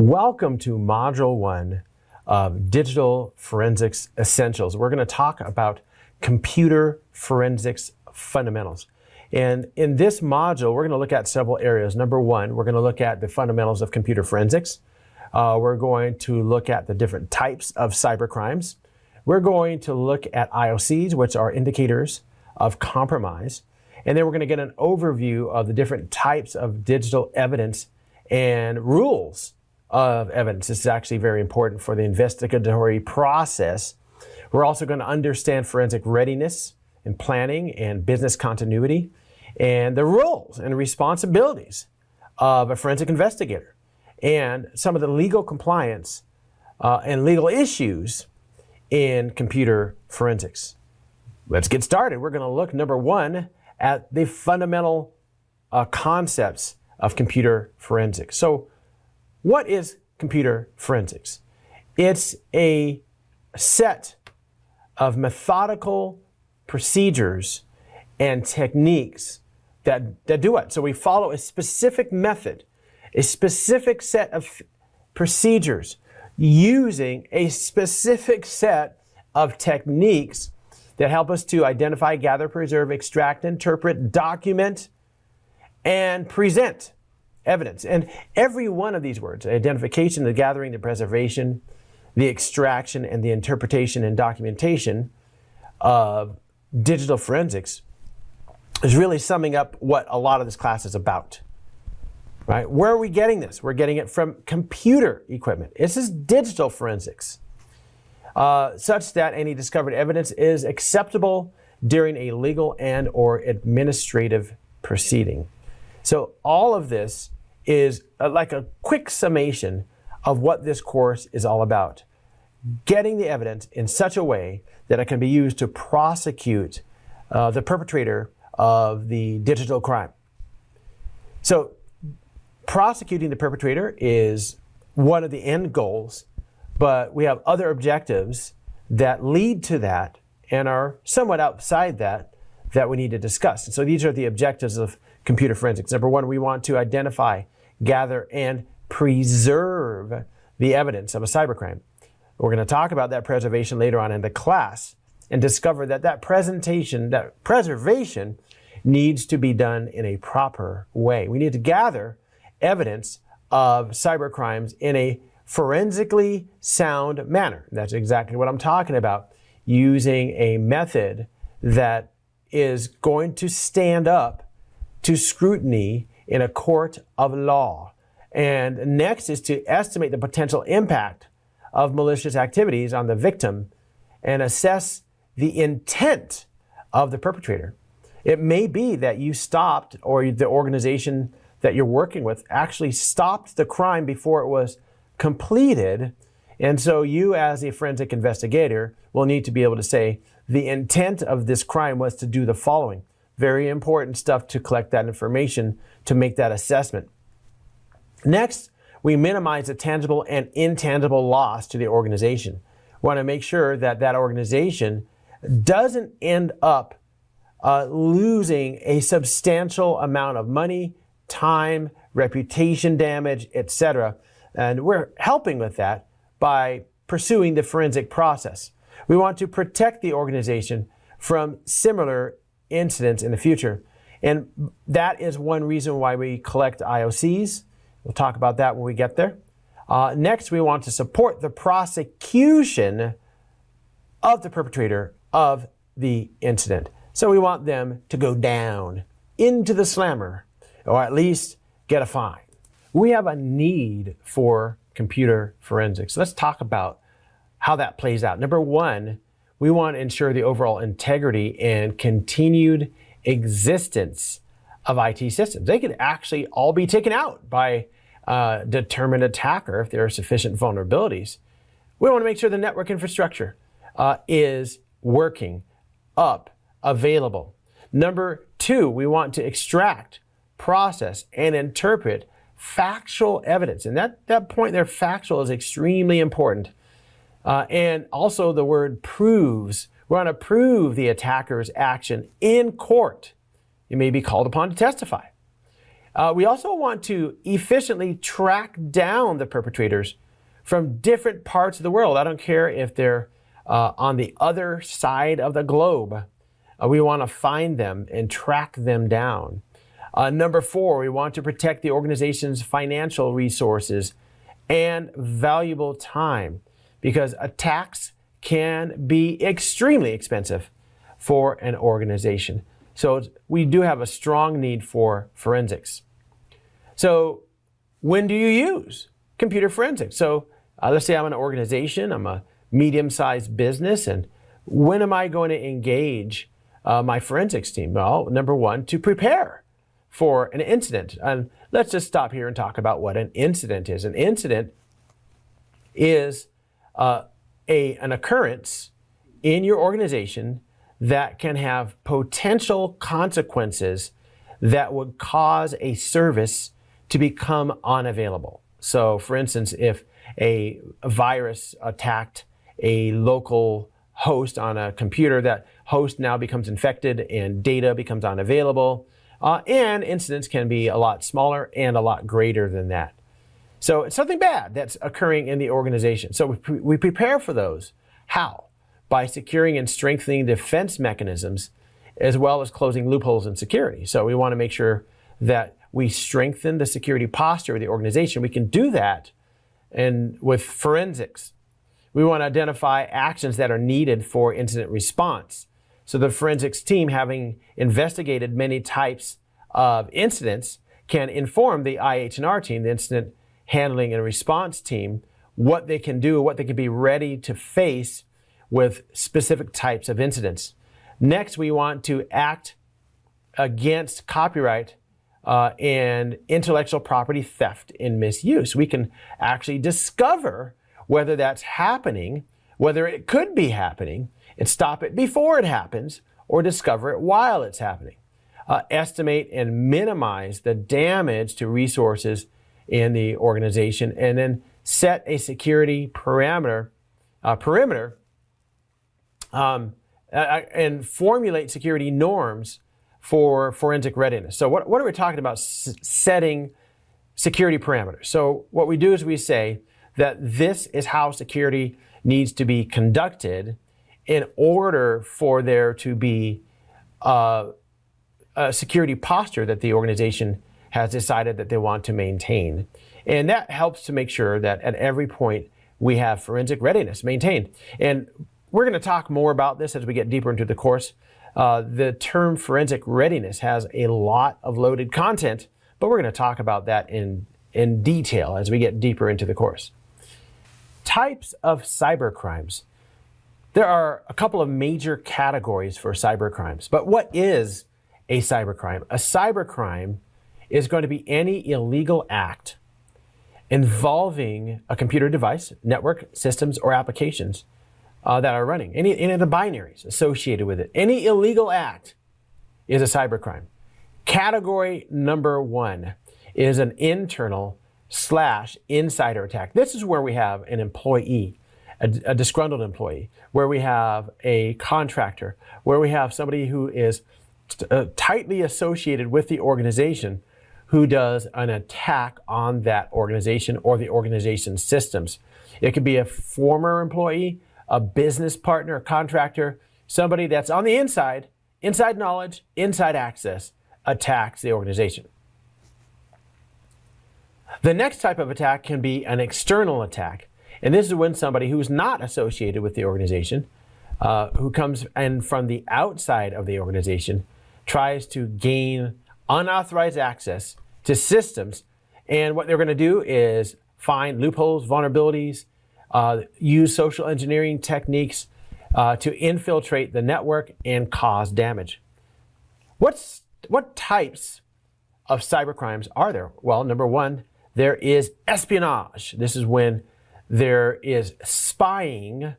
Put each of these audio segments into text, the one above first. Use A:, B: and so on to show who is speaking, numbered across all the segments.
A: Welcome to Module 1 of Digital Forensics Essentials. We're going to talk about computer forensics fundamentals. And in this module, we're going to look at several areas. Number one, we're going to look at the fundamentals of computer forensics. We're going to look at the different types of cybercrimes. We're going to look at IOCs, which are indicators of compromise. And then we're going to get an overview of the different types of digital evidence and rules of evidence. This is actually very important for the investigatory process. We're also going to understand forensic readiness and planning and business continuity and the roles and responsibilities of a forensic investigator and some of the legal compliance and legal issues in computer forensics. Let's get started. We're going to look, number one, at the fundamental concepts of computer forensics. So, what is computer forensics? It's a set of methodical procedures and techniques that do it. So we follow a specific method, a specific set of procedures using a specific set of techniques that help us to identify, gather, preserve, extract, interpret, document, and present evidence. And every one of these words, identification, the gathering, the preservation, the extraction, and the interpretation and documentation of digital forensics is really summing up what a lot of this class is about. Right? Where are we getting this? We're getting it from computer equipment. This is digital forensics, such that any discovered evidence is acceptable during a legal and or administrative proceeding. So all of this is like a quick summation of what this course is all about. Getting the evidence in such a way that it can be used to prosecute the perpetrator of the digital crime. So prosecuting the perpetrator is one of the end goals, but we have other objectives that lead to that and are somewhat outside that we need to discuss. And so these are the objectives of computer forensics. Number one, we want to identify, gather, and preserve the evidence of a cybercrime. We're going to talk about that preservation later on in the class and discover that preservation needs to be done in a proper way. We need to gather evidence of cybercrimes in a forensically sound manner. That's exactly what I'm talking about, using a method that is going to stand up to scrutiny in a court of law. And next is to estimate the potential impact of malicious activities on the victim and assess the intent of the perpetrator. It may be that you stopped, or the organization that you're working with actually stopped the crime before it was completed. And so you, as a forensic investigator, will need to be able to say, the intent of this crime was to do the following. Very important stuff to collect that information to make that assessment. Next, we minimize the tangible and intangible loss to the organization. We want to make sure that that organization doesn't end up losing a substantial amount of money, time, reputation damage, etc. And we're helping with that by pursuing the forensic process. We want to protect the organization from similar incidents in the future. And that is one reason why we collect IOCs. We'll talk about that when we get there. Next, we want to support the prosecution of the perpetrator of the incident. So we want them to go down into the slammer, or at least get a fine. We have a need for computer forensics. Let's talk about how that plays out. Number one, we want to ensure the overall integrity and continued existence of IT systems. They could actually all be taken out by a determined attacker if there are sufficient vulnerabilities. We want to make sure the network infrastructure is working, up, available. Number two, we want to extract, process, and interpret factual evidence. And that point there, factual, is extremely important. And also the word proves. We want to prove the attacker's action in court. You may be called upon to testify. We also want to efficiently track down the perpetrators from different parts of the world. I don't care if they're on the other side of the globe. We want to find them and track them down. Number 4, we want to protect the organization's financial resources and valuable time, because attacks can be extremely expensive for an organization. So we do have a strong need for forensics. So when do you use computer forensics? So let's say I'm an organization, I'm a medium-sized business, and when am I going to engage my forensics team? Well, number 1, to prepare for an incident. And let's just stop here and talk about what an incident is. An incident is an occurrence in your organization that can have potential consequences that would cause a service to become unavailable. So for instance, if a virus attacked a local host on a computer, that host now becomes infected and data becomes unavailable, and incidents can be a lot smaller and a lot greater than that. So it's something bad that's occurring in the organization. So we prepare for those. How? By securing and strengthening defense mechanisms, as well as closing loopholes in security. So we want to make sure that we strengthen the security posture of the organization. We can do that with forensics. We want to identify actions that are needed for incident response. So the forensics team, having investigated many types of incidents, can inform the IH&R team, the incident handling and response team, what they can do, what they can be ready to face with specific types of incidents. Next, we want to act against copyright and intellectual property theft and misuse. We can actually discover whether that's happening, whether it could be happening, and stop it before it happens, or discover it while it's happening. Estimate and minimize the damage to resources in the organization, and then set a security perimeter, and formulate security norms for forensic readiness. So what are we talking about setting security parameters? So what we do is we say that this is how security needs to be conducted in order for there to be a security posture that the organization has decided that they want to maintain. And that helps to make sure that at every point we have forensic readiness maintained. And we're going to talk more about this as we get deeper into the course. The term forensic readiness has a lot of loaded content, but we're going to talk about that in detail as we get deeper into the course. Types of cybercrimes. There are a couple of major categories for cybercrimes, but what is a cybercrime? A cybercrime is going to be any illegal act involving a computer device, network, systems, or applications that are running. Any of the binaries associated with it. Any illegal act is a cybercrime. Category number 1 is an internal/insider attack. This is where we have an employee, a disgruntled employee, where we have a contractor, where we have somebody who is tightly associated with the organization who does an attack on that organization or the organization's systems. It could be a former employee, a business partner, a contractor, somebody that's on the inside knowledge, inside access, attacks the organization. The next type of attack can be an external attack. And this is when somebody who's not associated with the organization, who comes in from the outside of the organization, tries to gain unauthorized access to systems. And what they're going to do is find loopholes, vulnerabilities, use social engineering techniques to infiltrate the network and cause damage. What types of cybercrimes are there? Well, number 1, there is espionage. This is when there is spying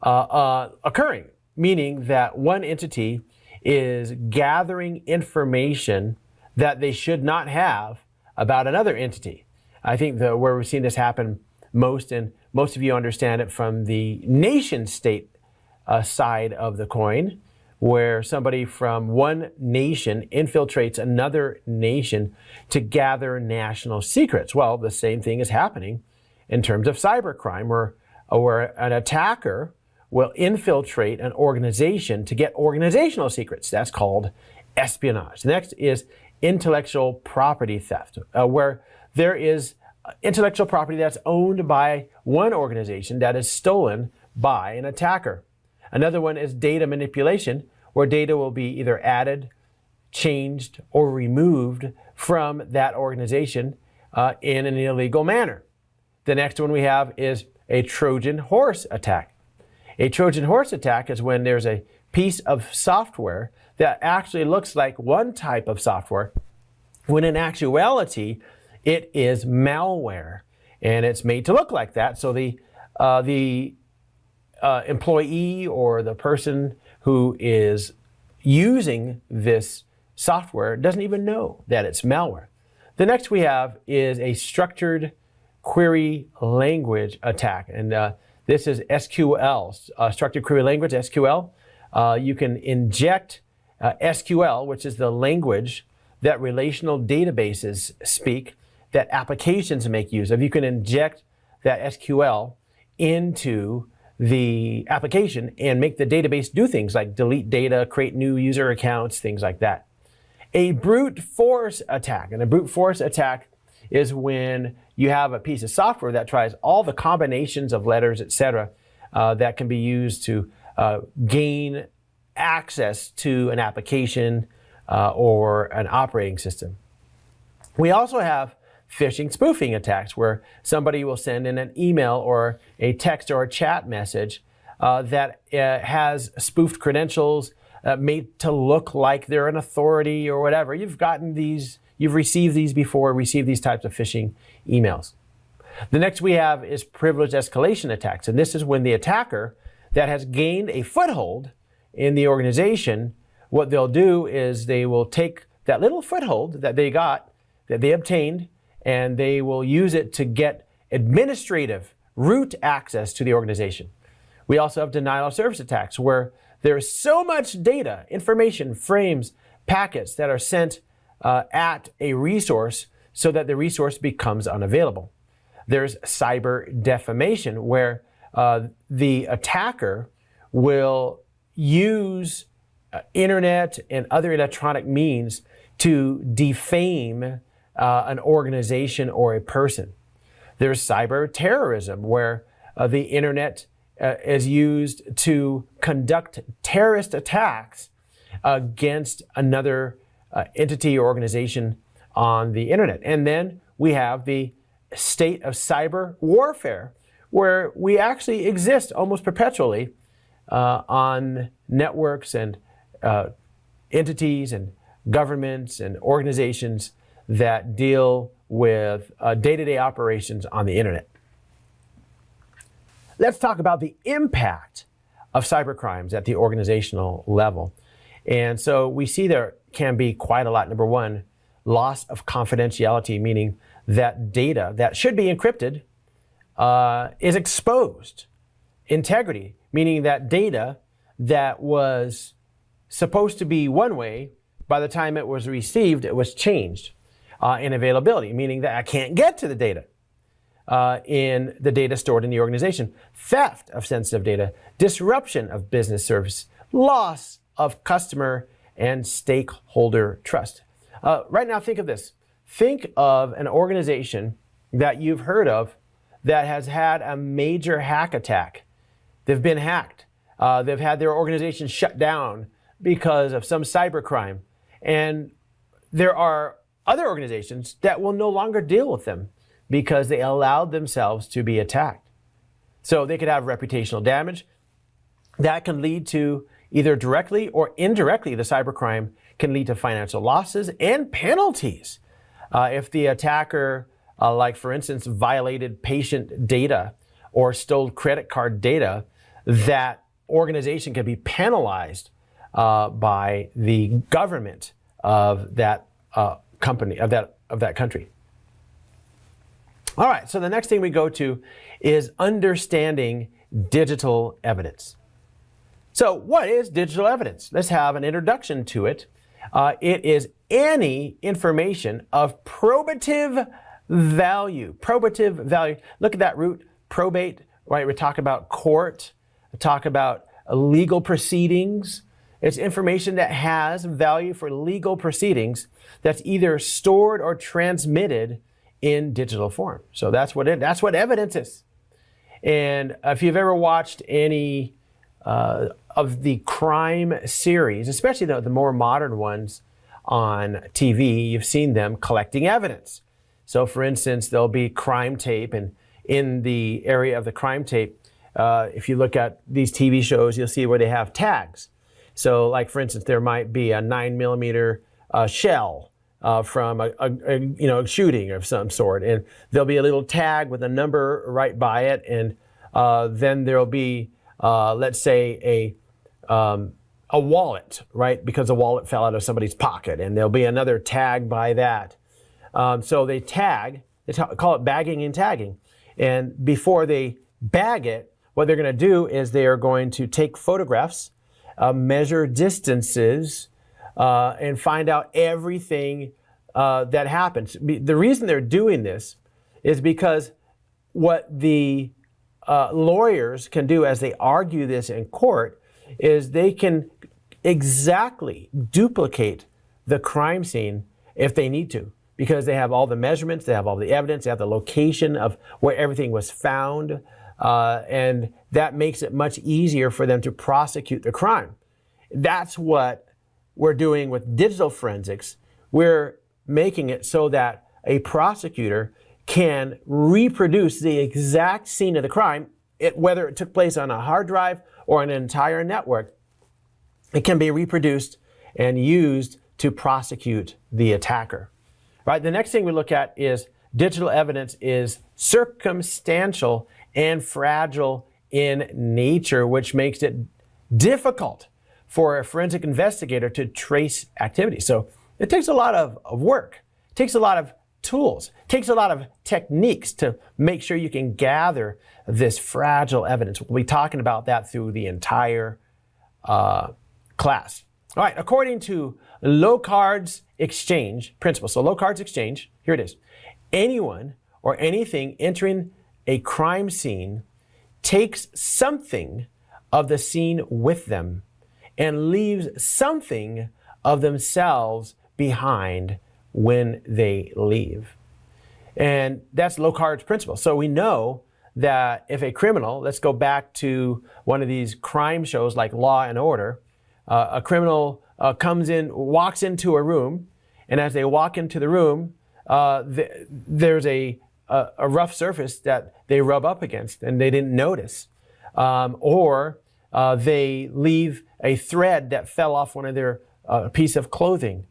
A: occurring, meaning that one entity is gathering information that they should not have about another entity. I think where we've seen this happen most, and most of you understand it from the nation state side of the coin, where somebody from one nation infiltrates another nation to gather national secrets. Well, the same thing is happening in terms of cybercrime, where an attacker will infiltrate an organization to get organizational secrets. That's called espionage. Next is intellectual property theft, where there is intellectual property that's owned by one organization that is stolen by an attacker. Another one is data manipulation, where data will be either added, changed, or removed from that organization in an illegal manner. The next one we have is a Trojan horse attack. A Trojan horse attack is when there's a piece of software that actually looks like one type of software, when in actuality, it is malware. And it's made to look like that, so the employee or the person who is using this software doesn't even know that it's malware. The next we have is a structured query language attack, and this is SQL, structured query language, SQL. You can inject SQL, which is the language that relational databases speak, that applications make use of. You can inject that SQL into the application and make the database do things like delete data, create new user accounts, things like that. A brute force attack. And a brute force attack is when you have a piece of software that tries all the combinations of letters, etc., that can be used to gain access to an application or an operating system. We also have phishing spoofing attacks, where somebody will send in an email or a text or a chat message that has spoofed credentials made to look like they're an authority or whatever. You've received these before, received these types of phishing emails. The next we have is privilege escalation attacks, and this is when the attacker that has gained a foothold in the organization, what they'll do is they will take that little foothold that they got, that they obtained, and they will use it to get administrative root access to the organization. We also have denial of service attacks, where there is so much data, information, frames, packets that are sent at a resource so that the resource becomes unavailable. There's cyber defamation, where the attacker will use internet and other electronic means to defame an organization or a person. There's cyber terrorism, where the internet is used to conduct terrorist attacks against another entity or organization on the internet. And then we have the state of cyber warfare, where we actually exist almost perpetually on networks and entities and governments and organizations that deal with day-to-day operations on the internet. Let's talk about the impact of cybercrimes at the organizational level. And so we see there can be quite a lot. Number one, loss of confidentiality, meaning that data that should be encrypted is exposed. Integrity, meaning that data that was supposed to be one way, by the time it was received, it was changed. And availability, meaning that I can't get to the data in the data stored in the organization. Theft of sensitive data, disruption of business service, loss of customer and stakeholder trust. Right now, think of this. Think of an organization that you've heard of that has had a major hack attack. They've been hacked. They've had their organization shut down because of some cybercrime. And there are other organizations that will no longer deal with them because they allowed themselves to be attacked. So they could have reputational damage. That can lead to either directly or indirectly, the cybercrime can lead to financial losses and penalties. If the attacker, like for instance, violated patient data or stole credit card data, that organization can be penalized by the government of that company, of that country. All right, so the next thing we go to is understanding digital evidence. So what is digital evidence? Let's have an introduction to it. It is any information of probative value. Probative value. Look at that root, probate, right? We talk about court, we talk about legal proceedings. It's information that has value for legal proceedings that's either stored or transmitted in digital form. So that's what evidence is. And if you've ever watched any of the crime series, especially the more modern ones on TV, you've seen them collecting evidence. So for instance, there'll be crime tape, and in the area of the crime tape, if you look at these TV shows, you'll see where they have tags. So like for instance, there might be a 9mm shell from a shooting of some sort, and there'll be a little tag with a number right by it, and then there'll be let's say a wallet, right? Because a wallet fell out of somebody's pocket, and there'll be another tag by that. So they tag, they call it bagging and tagging. And before they bag it, what they're going to do is they are going to take photographs, measure distances, and find out everything that happens. The reason they're doing this is because what the lawyers can do as they argue this in court is they can exactly duplicate the crime scene if they need to, because they have all the measurements, they have all the evidence, they have the location of where everything was found, and that makes it much easier for them to prosecute the crime. That's what we're doing with digital forensics. We're making it so that a prosecutor can reproduce the exact scene of the crime, whether it took place on a hard drive or an entire network. It can be reproduced and used to prosecute the attacker. Right? The next thing we look at is digital evidence is circumstantial and fragile in nature, which makes it difficult for a forensic investigator to trace activity. So it takes a lot of work. It takes a lot of tools. It takes a lot of techniques to make sure you can gather this fragile evidence. We'll be talking about that through the entire class. All right, according to Locard's exchange principle, so Locard's exchange, here it is. Anyone or anything entering a crime scene takes something of the scene with them and leaves something of themselves behind when they leave. And that's Locard's principle. So we know that if a criminal, let's go back to one of these crime shows like Law and Order, a criminal walks into a room, and as they walk into the room, there's a rough surface that they rub up against and they didn't notice. Or they leave a thread that fell off one of their piece of clothing.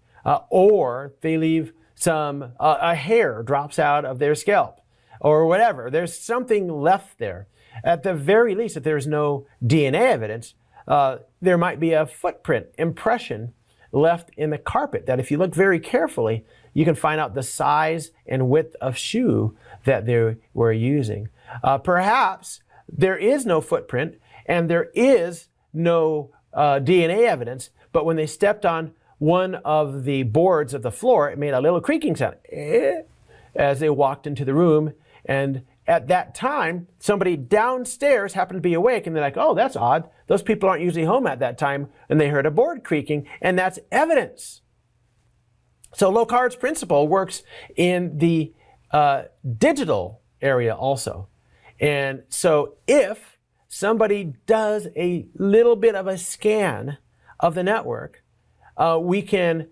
A: Or they leave a hair drops out of their scalp, or whatever. There's something left there. At the very least, if there's no DNA evidence, there might be a footprint impression left in the carpet that if you look very carefully, you can find out the size and width of shoe that they were using. Perhaps there is no footprint and there is no DNA evidence, but when they stepped on one of the boards of the floor, it made a little creaking sound as they walked into the room. And at that time, somebody downstairs happened to be awake, and they're like, oh, that's odd. Those people aren't usually home at that time, and they heard a board creaking, and that's evidence. So Locard's principle works in the digital area also. And so if somebody does a little bit of a scan of the network, we can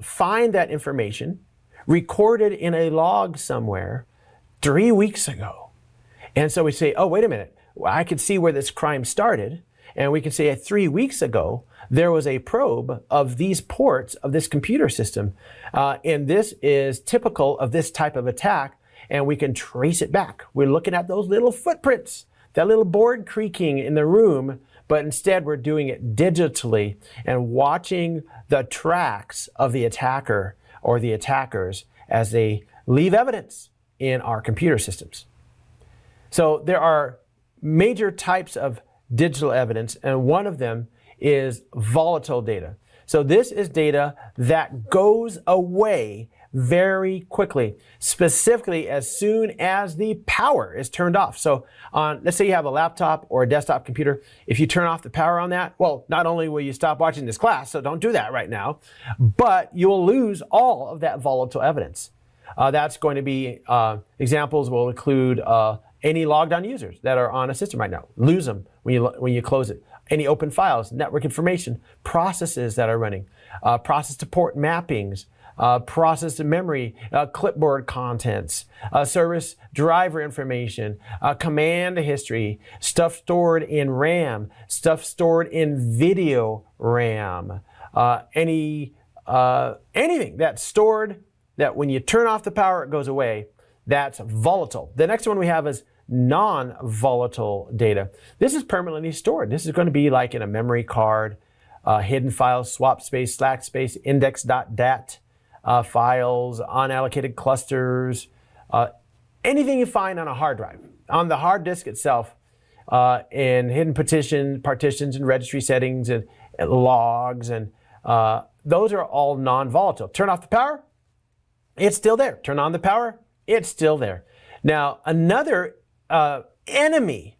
A: find that information recorded in a log somewhere 3 weeks ago. And so we say, oh, wait a minute, I could see where this crime started. And we can say 3 weeks ago, there was a probe of these ports of this computer system. And this is typical of this type of attack. And we can trace it back. We're looking at those little footprints, that little board creaking in the room. But instead, we're doing it digitally and watching the tracks of the attacker or the attackers as they leave evidence in our computer systems. So there are major types of digital evidence, and one of them is volatile data. So this is data that goes away very quickly, specifically as soon as the power is turned off. So let's say you have a laptop or a desktop computer. If you turn off the power on that, well, not only will you stop watching this class, so don't do that right now, but you will lose all of that volatile evidence. That's going to be, examples will include any logged on users that are on a system right now. Lose them when you close it. Any open files, network information, processes that are running, process to port mappings, process to memory, clipboard contents, service driver information, command history, stuff stored in RAM, stuff stored in video RAM, anything that's stored that when you turn off the power, it goes away. That's volatile. The next one we have is non-volatile data. This is permanently stored. This is going to be like in a memory card, hidden files, swap space, slack space, index.dat, files, unallocated clusters, anything you find on a hard drive. On the hard disk itself, in hidden partitions and registry settings and logs, and those are all non-volatile. Turn off the power, it's still there. Turn on the power, it's still there. Now, another enemy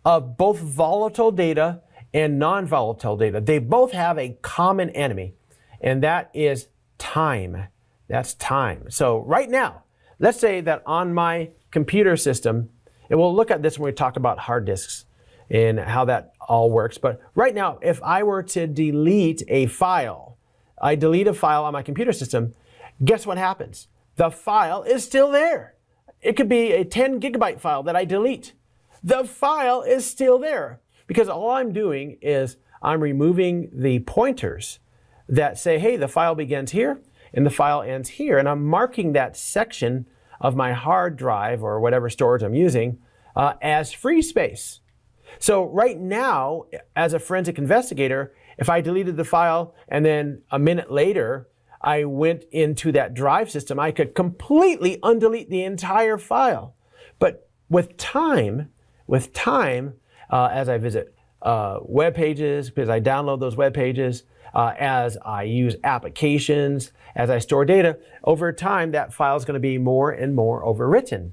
A: of both volatile data and non-volatile data, they both have a common enemy, and that is time. That's time. So right now, let's say that on my computer system, and we'll look at this when we talk about hard disks and how that all works, but right now, if I were to delete a file, I delete a file on my computer system, guess what happens? The file is still there. It could be a 10 gigabyte file that I delete. The file is still there because all I'm doing is I'm removing the pointers that say, hey, the file begins here and the file ends here. And I'm marking that section of my hard drive or whatever storage I'm using as free space. So right now, as a forensic investigator, if I deleted the file and then a minute later, I went into that drive system, I could completely undelete the entire file. But with time, as I visit web pages, because I download those web pages, as I use applications, as I store data, over time that file is going to be more and more overwritten.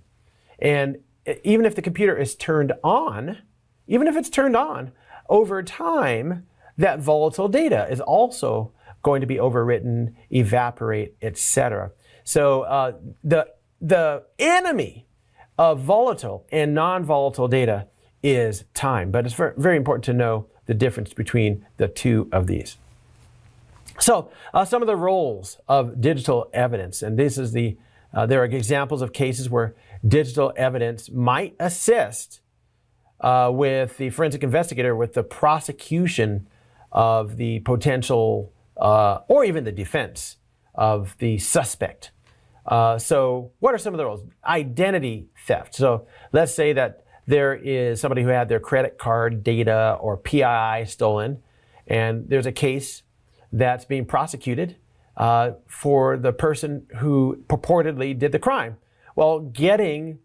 A: And even if the computer is turned on, even if it's turned on, over time, that volatile data is also going to be overwritten, evaporate, etc. So the enemy of volatile and non-volatile data is time. But it's very important to know the difference between the two of these. So some of the roles of digital evidence, and this is there are examples of cases where digital evidence might assist with the forensic investigator with the prosecution of the potential or even the defense of the suspect. So what are some of the roles? Identity theft. So let's say that there is somebody who had their credit card data or PII stolen, and there's a case that's being prosecuted for the person who purportedly did the crime. Well, getting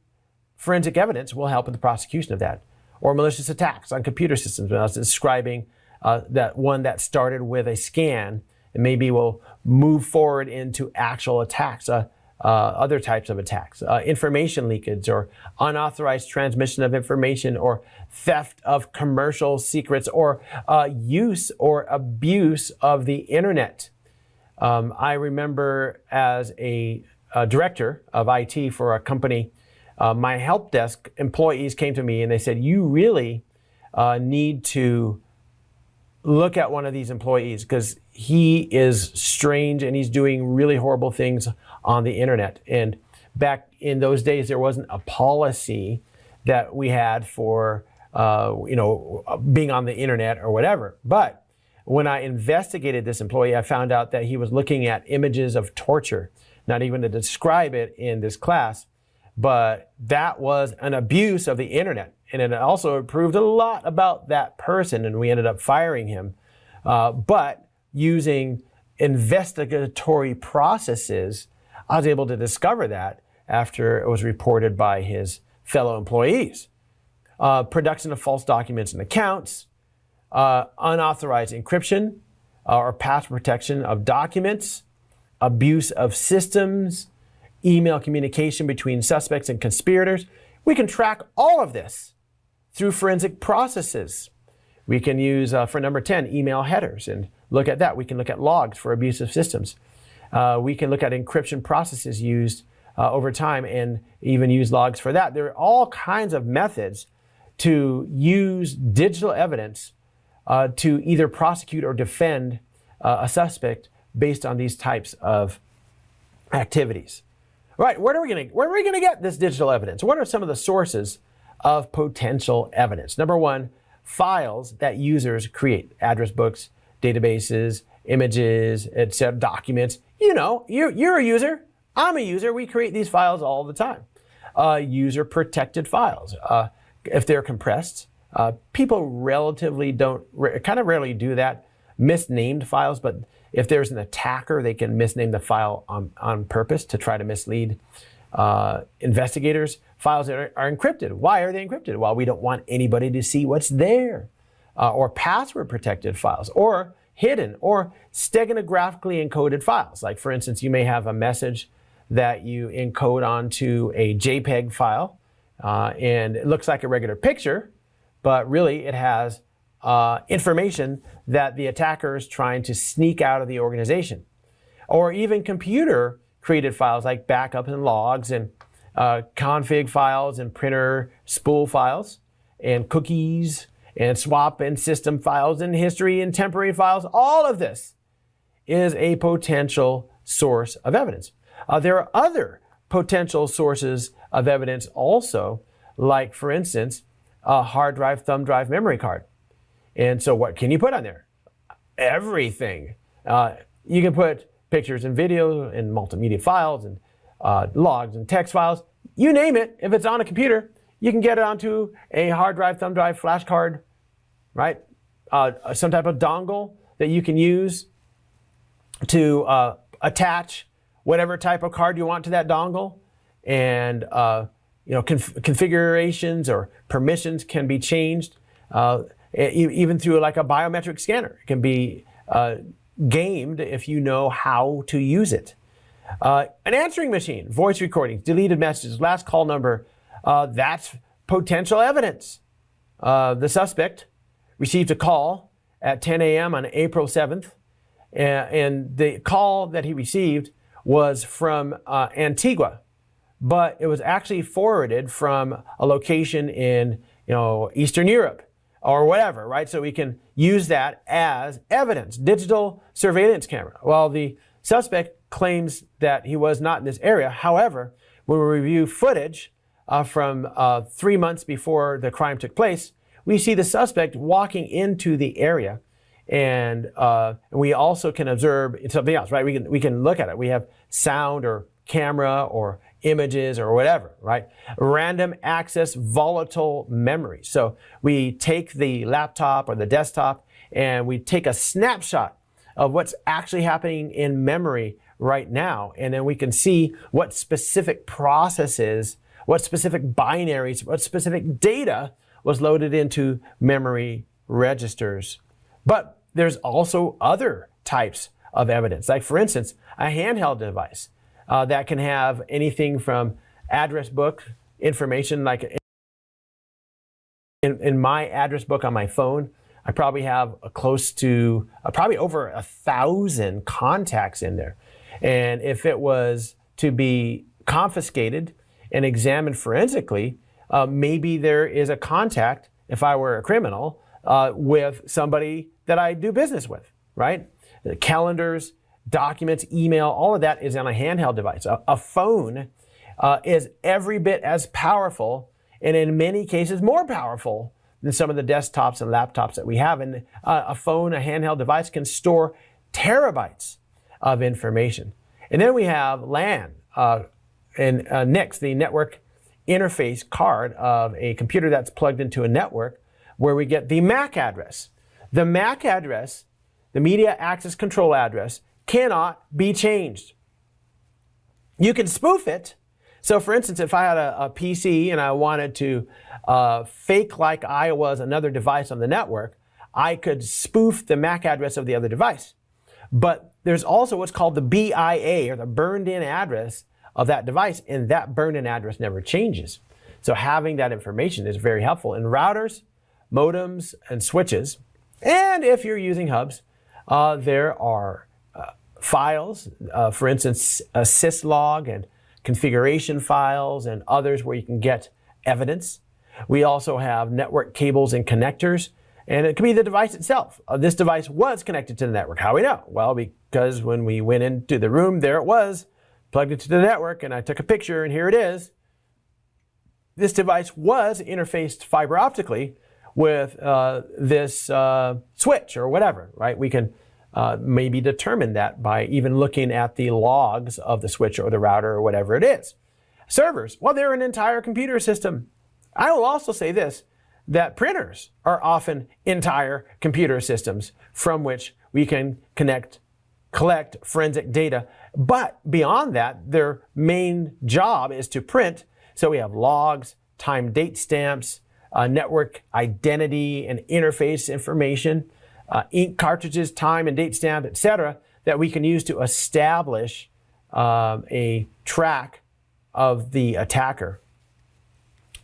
A: forensic evidence will help in the prosecution of that. Or malicious attacks on computer systems. When I was describing that one that started with a scan and maybe will move forward into actual attacks, other types of attacks, information leakage or unauthorized transmission of information or theft of commercial secrets or use or abuse of the internet. I remember as a director of IT for a company, my help desk employees came to me and they said, you really need to look at one of these employees because he is strange and he's doing really horrible things on the internet. And back in those days, there wasn't a policy that we had for being on the internet or whatever. But when I investigated this employee, I found out that he was looking at images of torture, not even to describe it in this class, but that was an abuse of the internet. And it also proved a lot about that person, and we ended up firing him. But using investigatory processes, I was able to discover that after it was reported by his fellow employees. production of false documents and accounts, unauthorized encryption or password protection of documents, abuse of systems, email communication between suspects and conspirators. We can track all of this through forensic processes. We can use, for number 10, email headers and look at that. We can look at logs for abusive systems. We can look at encryption processes used over time and even use logs for that. There are all kinds of methods to use digital evidence to either prosecute or defend a suspect based on these types of activities. Right, where are we going to get this digital evidence? What are some of the sources of potential evidence? Number one, files that users create, address books, databases, images, etc., documents. You know, you're a user, I'm a user, we create these files all the time. User protected files. If they're compressed, people relatively kind of rarely do that. Misnamed files, but if there's an attacker, they can misname the file on purpose to try to mislead investigators. Files that are encrypted. Why are they encrypted? Well, we don't want anybody to see what's there. Or password protected files, or hidden, or stenographically encoded files. Like, for instance, you may have a message that you encode onto a JPEG file, and it looks like a regular picture, but really it has information that the attacker is trying to sneak out of the organization. Or even computer created files like backups and logs and config files and printer spool files and cookies and swap and system files and history and temporary files. All of this is a potential source of evidence. There are other potential sources of evidence also, like, for instance, a hard drive, thumb drive, memory card. And so what can you put on there? Everything. You can put pictures and video and multimedia files and logs and text files. You name it. If it's on a computer, you can get it onto a hard drive, thumb drive, flash card, right? Some type of dongle that you can use to attach whatever type of card you want to that dongle. And configurations or permissions can be changed. Even through like a biometric scanner. It can be gamed if you know how to use it. An answering machine, voice recordings, deleted messages, last call number, that's potential evidence. The suspect received a call at 10 a.m. on April 7th, and the call that he received was from Antigua, but it was actually forwarded from a location in Eastern Europe or whatever, right? So we can use that as evidence, digital surveillance camera. Well, the suspect claims that he was not in this area. However, when we review footage from 3 months before the crime took place, we see the suspect walking into the area. And we also can observe something else, right? We can look at it. We have sound or camera or images or whatever, right? Random access volatile memory. So we take the laptop or the desktop and we take a snapshot of what's actually happening in memory right now. And then we can see what specific processes, what specific binaries, what specific data was loaded into memory registers. But there's also other types of evidence. Like, for instance, a handheld device that can have anything from address book information. Like in my address book on my phone, I probably have close to probably over 1,000 contacts in there. And if it was to be confiscated and examined forensically, maybe there is a contact, if I were a criminal, with somebody that I do business with, right? The calendars, documents, email, all of that is on a handheld device. A phone is every bit as powerful, and in many cases more powerful than some of the desktops and laptops that we have. And a phone, a handheld device, can store terabytes of information. And then we have LAN, and NICs, the network interface card of a computer that's plugged into a network, where we get the MAC address. The MAC address, the media access control address, cannot be changed. You can spoof it, So for instance, if I had a PC and I wanted to fake like I was another device on the network, I could spoof the MAC address of the other device. But there's also what's called the BIA, or the burned-in address of that device, and that burned-in address never changes. So having that information is very helpful in routers, modems, and switches. And if you're using hubs, there are files, for instance, a syslog and configuration files and others where you can get evidence. We also have network cables and connectors, and it could be the device itself. This device was connected to the network. How do we know? Well, because when we went into the room, there it was, plugged into the network, and I took a picture, and here it is. This device was interfaced fiber optically with this switch or whatever, right? We can maybe determine that by even looking at the logs of the switch or the router or whatever it is. Servers, well, they're an entire computer system. I will also say this, that printers are often entire computer systems from which we can collect forensic data. But beyond that, their main job is to print. So we have logs, time date stamps, network identity and interface information, ink cartridges, time and date stamp, etc., that we can use to establish a track of the attacker.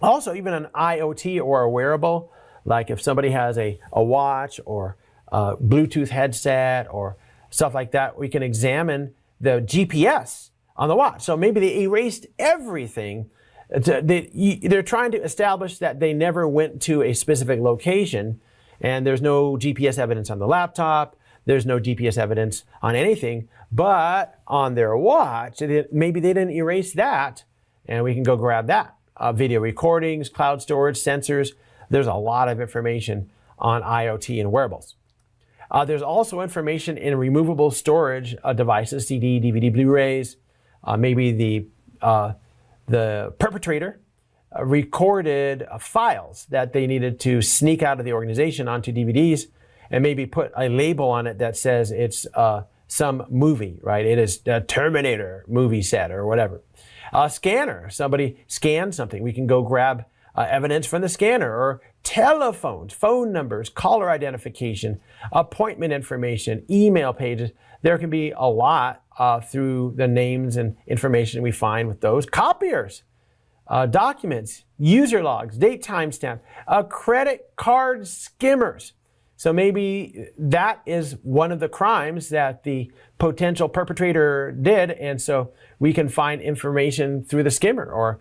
A: Also, even an IoT or a wearable, like if somebody has a watch or a Bluetooth headset or stuff like that, we can examine the GPS on the watch. So maybe they erased everything. They're trying to establish that they never went to a specific location, and there's no GPS evidence on the laptop, there's no GPS evidence on anything, but on their watch, maybe they didn't erase that, and we can go grab that. Video recordings, cloud storage, sensors. There's a lot of information on IoT and wearables. There's also information in removable storage devices, CD, DVD, Blu-rays. Maybe the perpetrator recorded files that they needed to sneak out of the organization onto DVDs and maybe put a label on it that says it's some movie, right? It is a Terminator movie set or whatever. Scanner, somebody scanned something. We can go grab evidence from the scanner, or telephones, phone numbers, caller identification, appointment information, email pages. There can be a lot through the names and information we find with those. Copiers, documents, user logs, date timestamp, credit card skimmers. So maybe that is one of the crimes that the potential perpetrator did, and so we can find information through the skimmer, or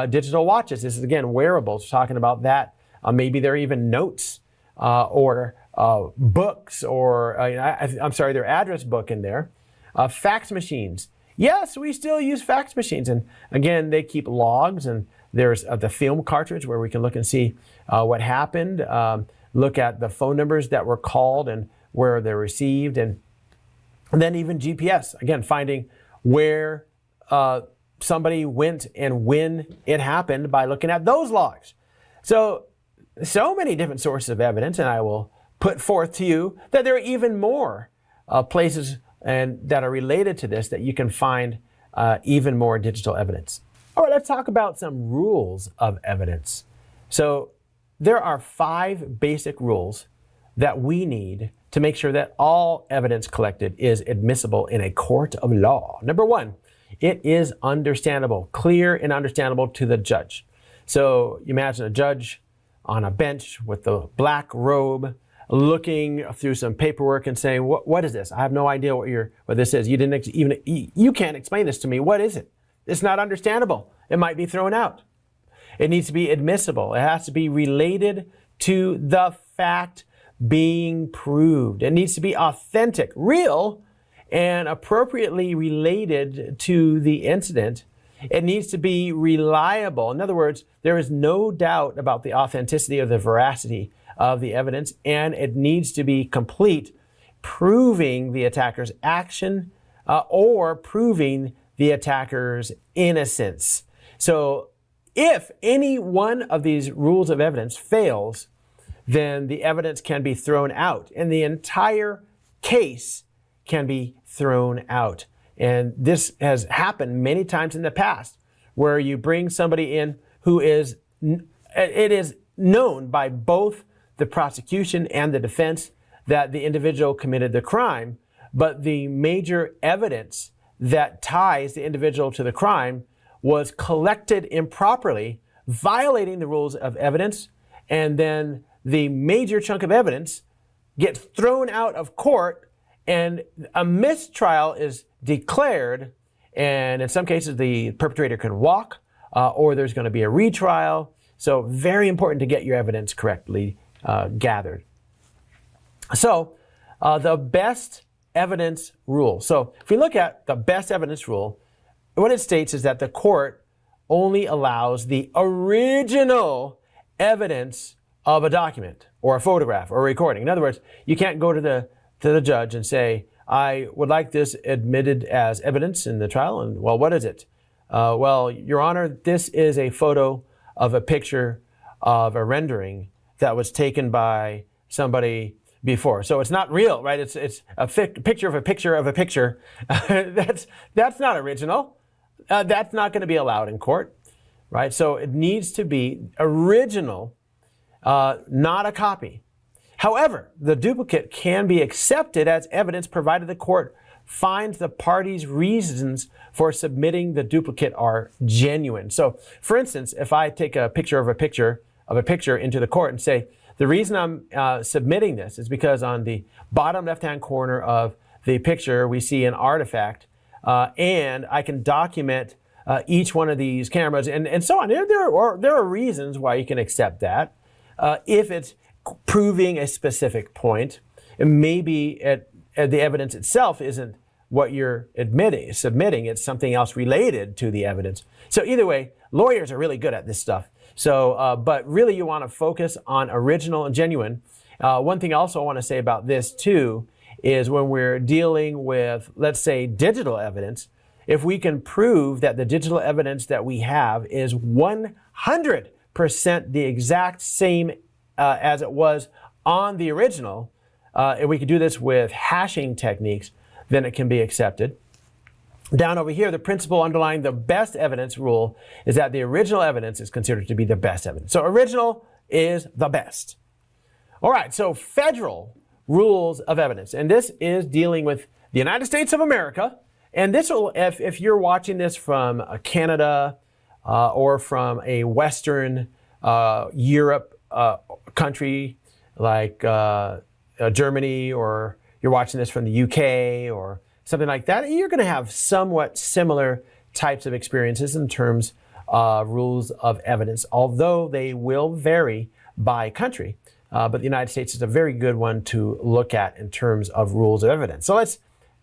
A: digital watches. This is, again, wearables. We're talking about that. Maybe there are even notes or books, or I'm sorry, their address book in there. Fax machines. Yes, we still use fax machines, and again, they keep logs, and there's the film cartridge where we can look and see what happened. Look at the phone numbers that were called and where they're received, and then even GPS. Again, finding where somebody went and when it happened by looking at those logs. So many different sources of evidence, and I will put forth to you that there are even more places and that are related to this that you can find even more digital evidence. All right, let's talk about some rules of evidence. So there are 5 basic rules that we need to make sure that all evidence collected is admissible in a court of law. Number 1, it is understandable, clear and understandable to the judge. So you imagine a judge on a bench with the black robe, looking through some paperwork and saying, what is this? I have no idea what this is. You can't explain this to me. What is it? It's not understandable. It might be thrown out. It needs to be admissible. It has to be related to the fact being proved. It needs to be authentic, real, and appropriately related to the incident. It needs to be reliable. In other words, there is no doubt about the authenticity or the veracity of the evidence, and it needs to be complete, proving the attacker's action or proving the attacker's innocence. So if any one of these rules of evidence fails, then the evidence can be thrown out, and the entire case can be thrown out. And this has happened many times in the past. where you bring somebody in who is, it is known by both the prosecution and the defense that the individual committed the crime, but the major evidence that ties the individual to the crime was collected improperly, violating the rules of evidence, and then the major chunk of evidence gets thrown out of court and a mistrial is declared, and in some cases the perpetrator can walk or there's going to be a retrial. So very important to get your evidence correctly gathered. So the best evidence rule. So if we look at the best evidence rule, what it states is that the court only allows the original evidence of a document or a photograph or a recording. In other words, you can't go to the judge and say, I would like this admitted as evidence in the trial. And well, what is it? Well, Your Honor, this is a photo of a picture of a rendering that was taken by somebody before. So it's not real, right? It's a picture of a picture of a picture. That's not original. That's not going to be allowed in court, right? So it needs to be original, not a copy. However, the duplicate can be accepted as evidence provided the court finds the parties' reasons for submitting the duplicate are genuine. So, for instance, if I take a picture of a picture into the court and say, the reason I'm submitting this is because on the bottom left-hand corner of the picture we see an artifact, and I can document each one of these cameras and so on. There are reasons why you can accept that. If it's proving a specific point, and maybe the evidence itself isn't what you're submitting, it's something else related to the evidence. So either way, lawyers are really good at this stuff. So, but really you want to focus on original and genuine. One thing also I want to say about this too is when we're dealing with, let's say, digital evidence, if we can prove that the digital evidence that we have is 100% the exact same as it was on the original, and we could do this with hashing techniques, then it can be accepted. Down over here, the principle underlying the best evidence rule is that the original evidence is considered to be the best evidence. So original is the best. All right, so federal rules of evidence. And this is dealing with the United States of America. And this will, if you're watching this from Canada or from a Western Europe country like Germany, or you're watching this from the UK or something like that, you're going to have somewhat similar types of experiences in terms of rules of evidence, although they will vary by country. But the United States is a very good one to look at in terms of rules of evidence. So let's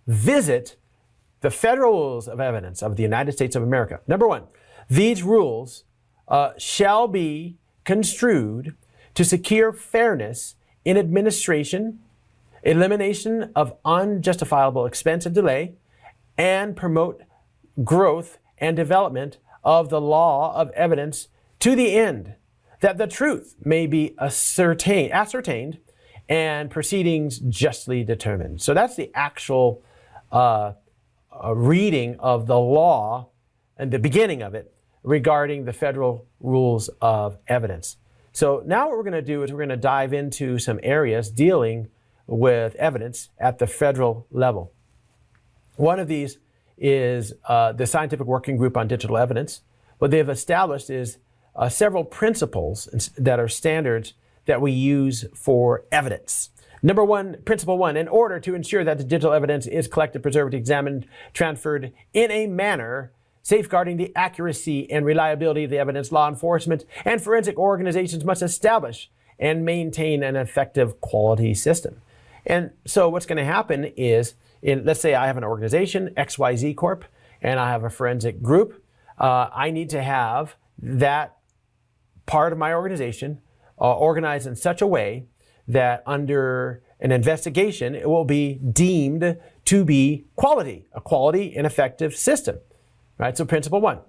A: visit the federal rules of evidence of the United States of America. Number one, these rules shall be construed to secure fairness in administration, elimination of unjustifiable expense and delay, and promote growth and development of the law of evidence to the end that the truth may be ascertained and proceedings justly determined. So that's the actual reading of the law and the beginning of it regarding the federal rules of evidence. So now what we're going to do is we're going to dive into some areas dealing with evidence at the federal level. One of these is the Scientific Working Group on Digital Evidence. What they've established is several principles that are standards that we use for evidence. Number one, principle one, in order to ensure that the digital evidence is collected, preserved, examined, transferred in a manner safeguarding the accuracy and reliability of the evidence, law enforcement and forensic organizations must establish and maintain an effective quality system. And so what's going to happen is, let's say I have an organization, XYZ Corp, and I have a forensic group. I need to have that part of my organization organized in such a way that under an investigation, it will be deemed to be a quality and effective system. Right, so principle one.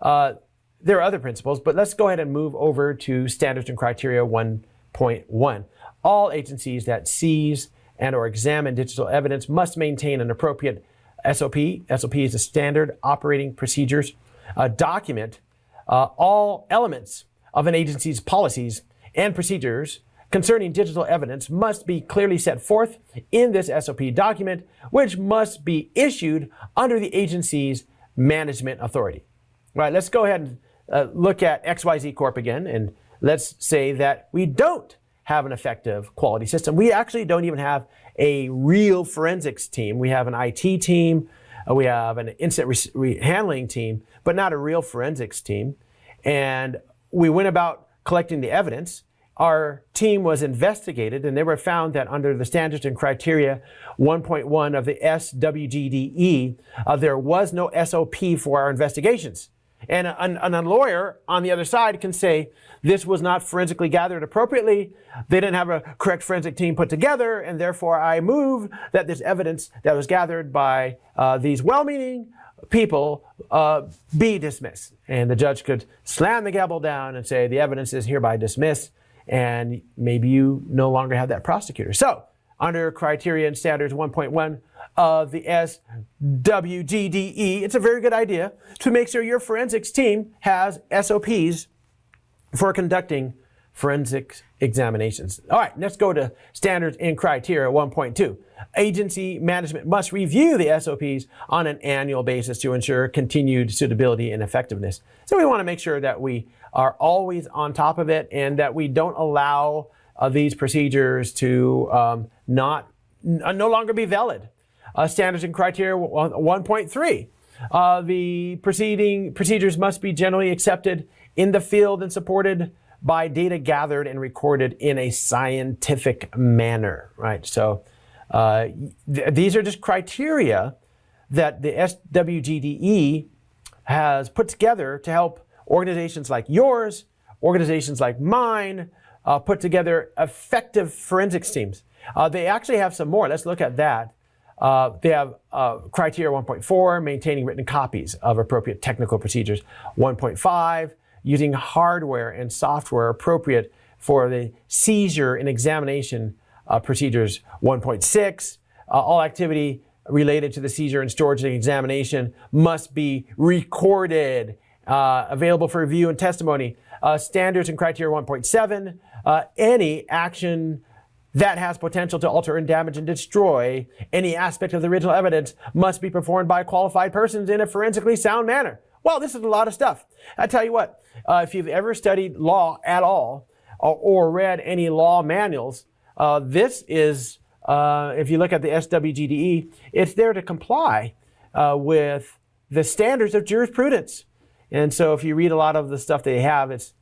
A: There are other principles, but let's go ahead and move over to standards and criteria 1.1. All agencies that seize and or examine digital evidence must maintain an appropriate SOP. SOP is a standard operating procedures document all elements of an agency's policies and procedures concerning digital evidence must be clearly set forth in this SOP document, which must be issued under the agency's management authority. All right, let's go ahead and look at XYZ Corp again, and let's say that we don't have an effective quality system. We actually don't even have a real forensics team. We have an IT team, we have an incident handling team, but not a real forensics team. And we went about collecting the evidence. Our team was investigated, and they were found that under the standards and criteria 1.1 of the SWGDE, there was no SOP for our investigations. And a lawyer on the other side can say, this was not forensically gathered appropriately, they didn't have a correct forensic team put together, and therefore I move that this evidence that was gathered by these well-meaning people be dismissed. And the judge could slam the gavel down and say, the evidence is hereby dismissed, and maybe you no longer have that prosecutor. So, under criteria and standards 1.1 of the SWGDE, it's a very good idea to make sure your forensics team has SOPs for conducting forensic examinations. All right, let's go to standards and criteria 1.2. Agency management must review the SOPs on an annual basis to ensure continued suitability and effectiveness. So we want to make sure that we are always on top of it and that we don't allow these procedures to no longer be valid. Standards and criteria 1.3. The procedures must be generally accepted in the field and supported by data gathered and recorded in a scientific manner, right? So these are just criteria that the SWGDE has put together to help organizations like yours, organizations like mine, put together effective forensics teams. They actually have some more. Let's look at that. They have criteria 1.4, maintaining written copies of appropriate technical procedures. 1.5, using hardware and software appropriate for the seizure and examination procedures. 1.6, all activity related to the seizure and storage and examination must be recorded, available for review and testimony. Standards and criteria 1.7, any action that has potential to alter and damage and destroy any aspect of the original evidence must be performed by qualified persons in a forensically sound manner. Well, this is a lot of stuff. I tell you what, if you've ever studied law at all or read any law manuals, this is, if you look at the SWGDE, it's there to comply with the standards of jurisprudence. And so if you read a lot of the stuff they have, it's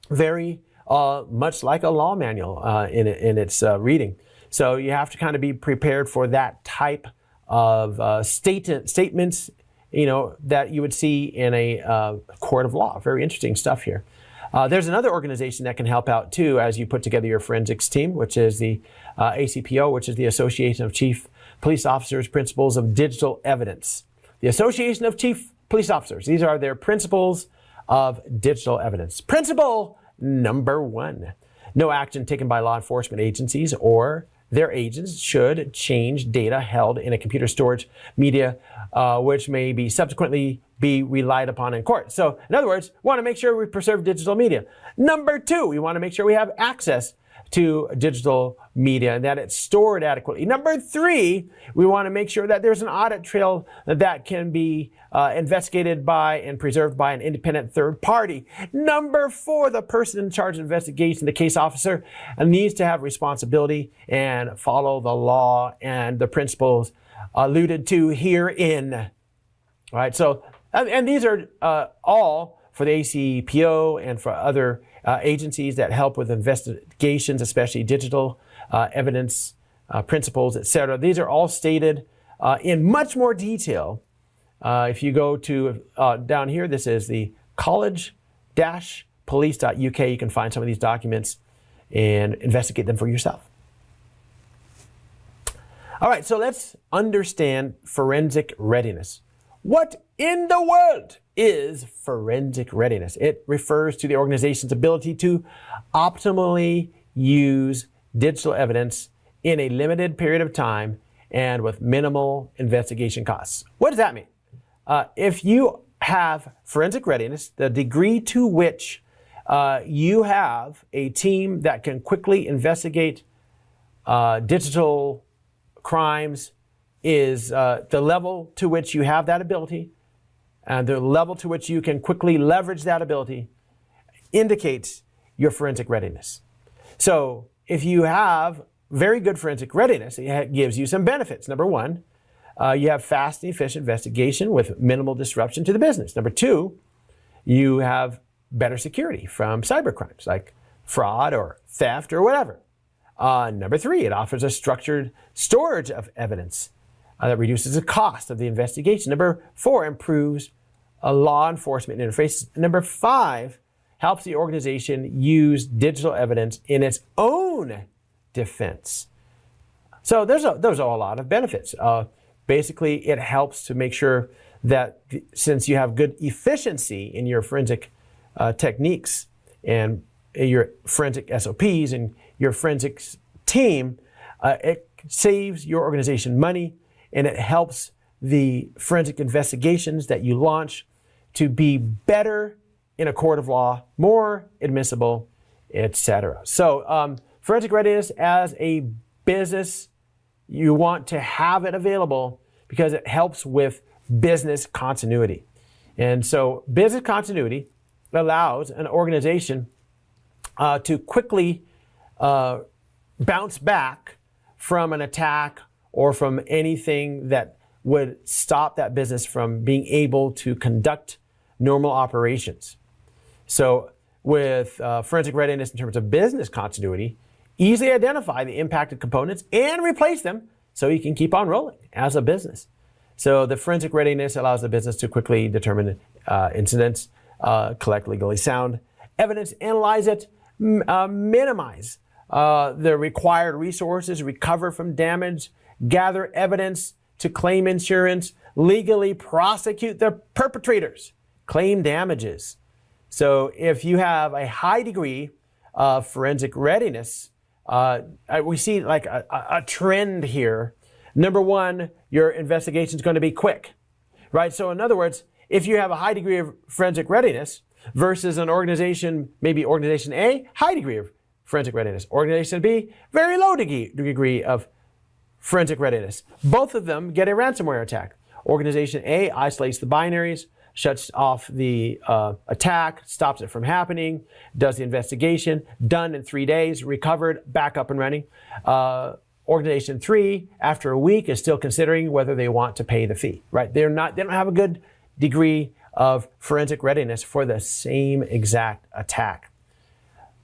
A: very much like a law manual in its reading. So you have to kind of be prepared for that type of statements, you know, that you would see in a court of law. Very interesting stuff here. There's another organization that can help out too as you put together your forensics team, which is the ACPO, which is the Association of Chief Police Officers Principles of Digital Evidence. The Association of Chief Police Officers. These are their principles of digital evidence. Principle number 1, no action taken by law enforcement agencies or their agents should change data held in a computer storage media, which may be subsequently be relied upon in court. So in other words, we want to make sure we preserve digital media. Number 2, we want to make sure we have access to digital media and that it's stored adequately. Number 3, we want to make sure that there's an audit trail that can be investigated by and preserved by an independent third party. Number 4, the person in charge of investigation, the case officer, needs to have responsibility and follow the law and the principles alluded to herein. All right, so, and these are all for the ACPO and for other agencies that help with investigations, especially digital evidence principles, etc. These are all stated in much more detail. If you go to down here, this is the college-police.uk. You can find some of these documents and investigate them for yourself. All right, so let's understand forensic readiness. What in the world is forensic readiness? It refers to the organization's ability to optimally use digital evidence in a limited period of time and with minimal investigation costs. What does that mean? If you have forensic readiness, the degree to which you have a team that can quickly investigate digital crimes, is the level to which you have that ability, and the level to which you can quickly leverage that ability indicates your forensic readiness. So if you have very good forensic readiness, it gives you some benefits. Number one, you have fast and efficient investigation with minimal disruption to the business. Number two, you have better security from cyber crimes like fraud or theft or whatever. Number three, it offers a structured storage of evidence that reduces the cost of the investigation. Number four, improves law enforcement interface. Number five, helps the organization use digital evidence in its own defense. So those are a lot of benefits. Basically, it helps to make sure that since you have good efficiency in your forensic techniques and your forensic SOPs and your forensics team, it saves your organization money, and it helps the forensic investigations that you launch to be better in a court of law, more admissible, etc. So forensic readiness as a business, you want to have it available because it helps with business continuity. And so business continuity allows an organization to quickly bounce back from an attack or from anything that would stop that business from being able to conduct normal operations. So with forensic readiness in terms of business continuity, easily identify the impacted components and replace them so you can keep on rolling as a business. So the forensic readiness allows the business to quickly determine incidents, collect legally sound evidence, analyze it, minimize the required resources, recover from damage, gather evidence to claim insurance, legally prosecute the perpetrators, claim damages. So if you have a high degree of forensic readiness, we see like a trend here. Number one, your investigation is going to be quick, right? So in other words, if you have a high degree of forensic readiness versus an organization, maybe organization A, high degree of forensic readiness, organization B, very low degree of forensic readiness, both of them get a ransomware attack. Organization A isolates the binaries, shuts off the attack, stops it from happening, does the investigation, done in 3 days, recovered, back up and running. Organization 3, after a week, is still considering whether they want to pay the fee, right? They don't have a good degree of forensic readiness for the same exact attack.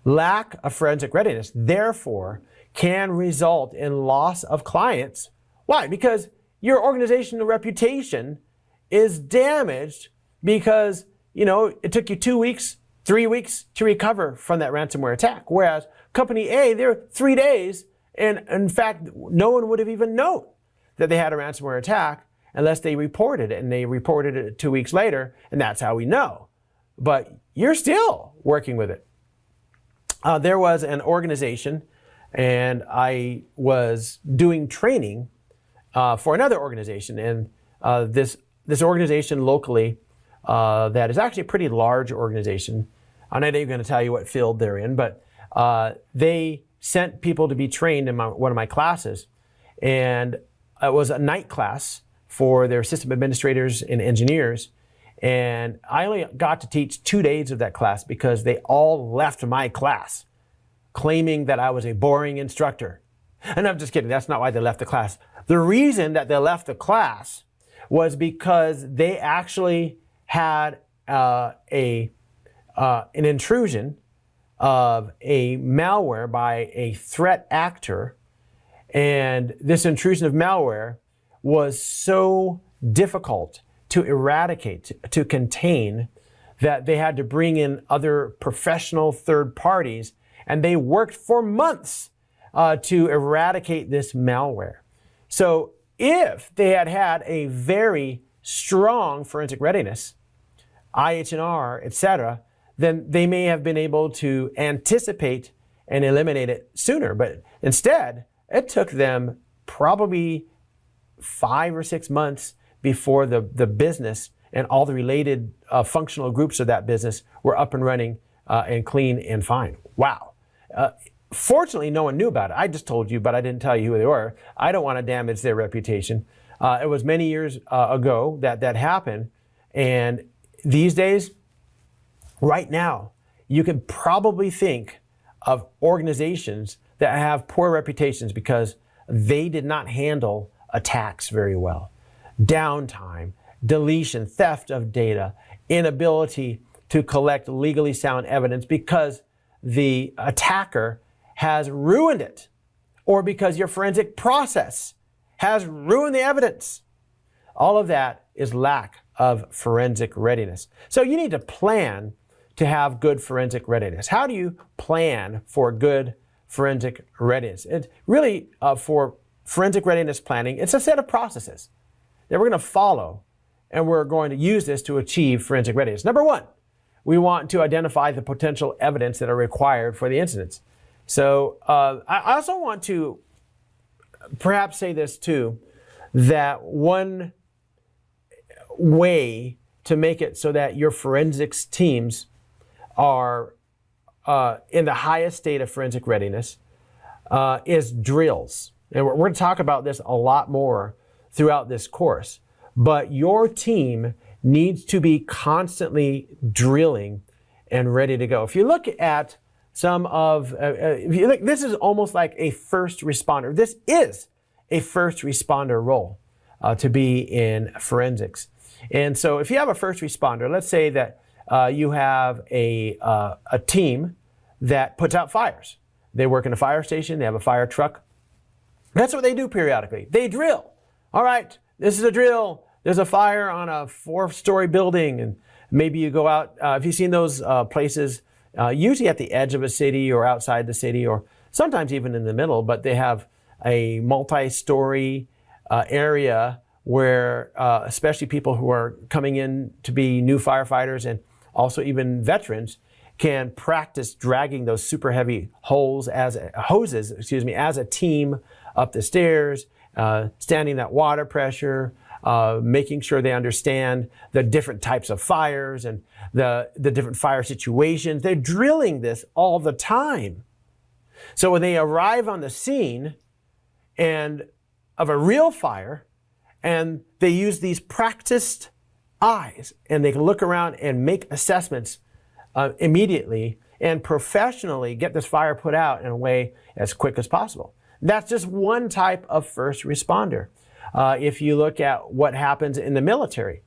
A: Lack of forensic readiness, therefore, can result in loss of clients. Why? Because your organizational reputation is damaged because, it took you 2 weeks, 3 weeks to recover from that ransomware attack. Whereas company A, they're 3 days, and in fact, no one would have even known that they had a ransomware attack unless they reported it, and they reported it 2 weeks later, and that's how we know. But you're still working with it. There was an organization, and I was doing training for another organization, and this organization locally that is actually a pretty large organization. I'm not even going to tell you what field they're in, but they sent people to be trained in one of my classes, and it was a night class for their system administrators and engineers, and I only got to teach 2 days of that class because they all left my class claiming that I was a boring instructor. And I'm just kidding, that's not why they left the class. The reason that they left the class was because they actually had an intrusion of a malware by a threat actor, and this intrusion of malware was so difficult to eradicate, to contain, that they had to bring in other professional third parties, and they worked for months to eradicate this malware. So if they had had a very strong forensic readiness, IH&R, etc., then they may have been able to anticipate and eliminate it sooner. But instead, it took them probably 5 or 6 months before the business and all the related functional groups of that business were up and running and clean and fine. Wow. Fortunately, no one knew about it. I just told you, but I didn't tell you who they were. I don't want to damage their reputation. It was many years ago that happened. And these days, right now, you can probably think of organizations that have poor reputations because they did not handle attacks very well. Downtime, deletion, theft of data, inability to collect legally sound evidence because the attacker has ruined it, or because your forensic process has ruined the evidence. All of that is lack of forensic readiness. So you need to plan to have good forensic readiness. How do you plan for good forensic readiness? It's really, for forensic readiness planning, it's a set of processes that we're going to follow, and we're going to use this to achieve forensic readiness. Number one, we want to identify the potential evidence that are required for the incidents. So I also want to perhaps say this too, that one way to make it so that your forensics teams are in the highest state of forensic readiness is drills. And we're going to talk about this a lot more throughout this course. But your team needs to be constantly drilling and ready to go. If you look at some of, this is almost like a first responder. This is a first responder role to be in forensics. And so if you have a first responder, let's say that you have a team that puts out fires. They work in a fire station, they have a fire truck. That's what they do periodically. They drill. All right, this is a drill. There's a fire on a 4-story building, and maybe you go out. If you've seen those places, usually at the edge of a city or outside the city, or sometimes even in the middle, but they have a multi-story area where especially people who are coming in to be new firefighters and also even veterans can practice dragging those super heavy hoses as a team up the stairs, standing that water pressure, making sure they understand the different types of fires and the different fire situations. They're drilling this all the time. So when they arrive on the scene and of a real fire, and they use these practiced eyes, and they can look around and make assessments immediately and professionally get this fire put out in a way as quick as possible. That's just one type of first responder. If you look at what happens in the military,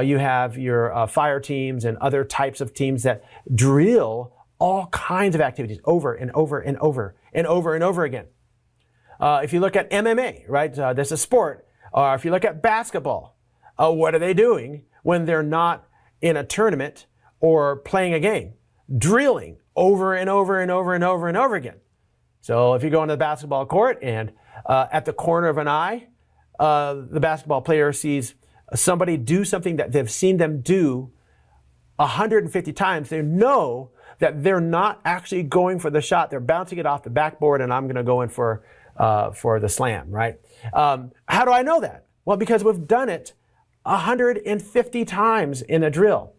A: you have your fire teams and other types of teams that drill all kinds of activities over and over and over and over and over again. If you look at MMA, right, that's a sport. Or if you look at basketball, what are they doing when they're not in a tournament or playing a game? Drilling over and over and over and over and over again. So if you go into the basketball court and at the corner of an eye, the basketball player sees somebody do something that they've seen them do 150 times, they know that they're not actually going for the shot. They're bouncing it off the backboard, and I'm going to go in for the slam, right? How do I know that? Well, because we've done it 150 times in a drill.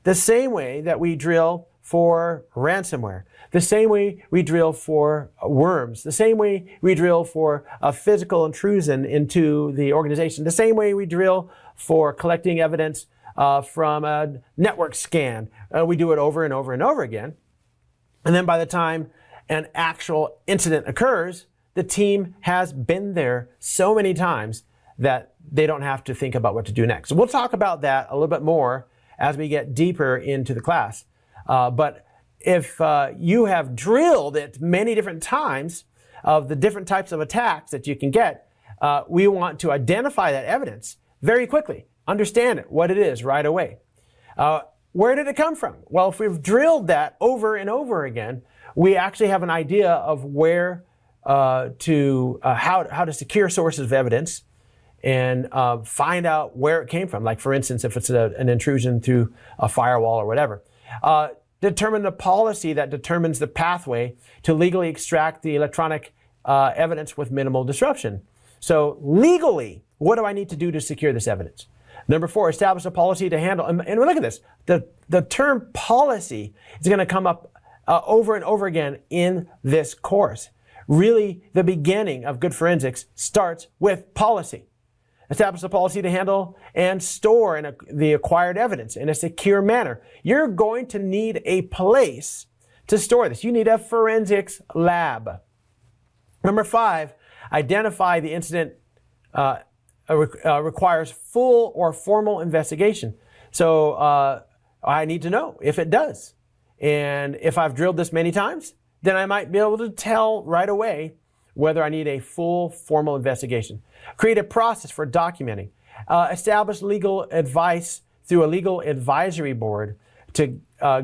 A: The same way that we drill for ransomware, the same way we drill for worms, the same way we drill for a physical intrusion into the organization, the same way we drill for collecting evidence from a network scan. We do it over and over and over again. And then by the time an actual incident occurs, the team has been there so many times that they don't have to think about what to do next. So we'll talk about that a little bit more as we get deeper into the class. But if you have drilled it many different times of the different types of attacks that you can get, we want to identify that evidence very quickly, understand it, what it is right away. Where did it come from? Well, if we've drilled that over and over again, we actually have an idea of where how to secure sources of evidence and find out where it came from. Like, for instance, if it's an intrusion through a firewall or whatever. Determine the policy that determines the pathway to legally extract the electronic evidence with minimal disruption. So legally, what do I need to do to secure this evidence? Number 4, establish a policy to handle, and look at this, the term policy is going to come up over and over again in this course. Really, the beginning of good forensics starts with policy. Establish a policy to handle and store the acquired evidence in a secure manner. You're going to need a place to store this. You need a forensics lab. Number 5, identify the incident requires full or formal investigation. So I need to know if it does. And if I've drilled this many times, then I might be able to tell right away whether I need a full formal investigation. Create a process for documenting. Establish legal advice through a legal advisory board to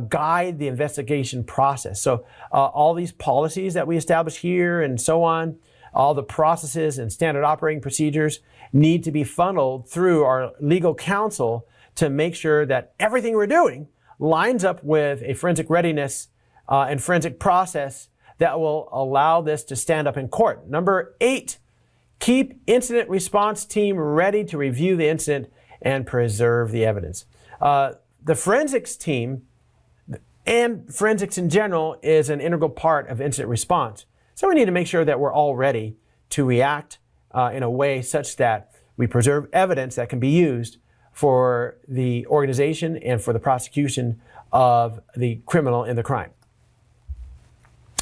A: guide the investigation process. So all these policies that we establish here and so on, all the processes and standard operating procedures need to be funneled through our legal counsel to make sure that everything we're doing lines up with a forensic readiness and forensic process that will allow this to stand up in court. Number 8, keep incident response team ready to review the incident and preserve the evidence. The forensics team and forensics in general is an integral part of incident response. So we need to make sure that we're all ready to react in a way such that we preserve evidence that can be used for the organization and for the prosecution of the criminal in the crime.